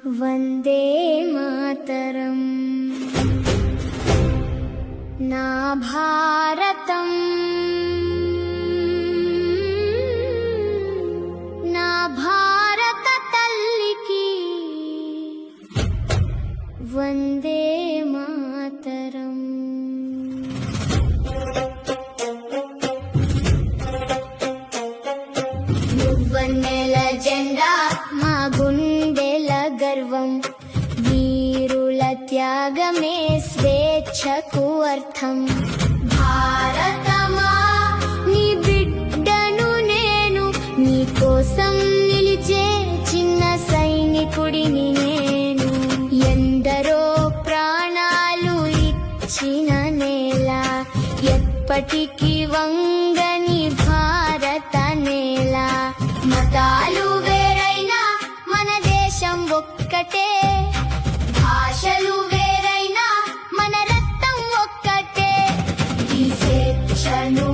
వందే మాతరం నా భారతం నా భారత తల్లికి వందే మాతరం. నువ్వన్నెల జెండా మా గుండెల గర్వం, వీరుల త్యాగమే స్వేచ్ఛకు అర్థం. భారతమా నీ బిడ్డను నేను, నీ కోసం నిలిచే చిన్న సైనికుడిని నేను. ఎందరో ప్రాణాలు ఇచ్చిన నేల, ఎప్పటికీ వంగని భారత నేల. మతాలు వేరైనా మన దేశం ఒక్కటే, భాషలు వేరైనా మన రక్తం ఒక్కటే. ఈ స్వేచ్ఛను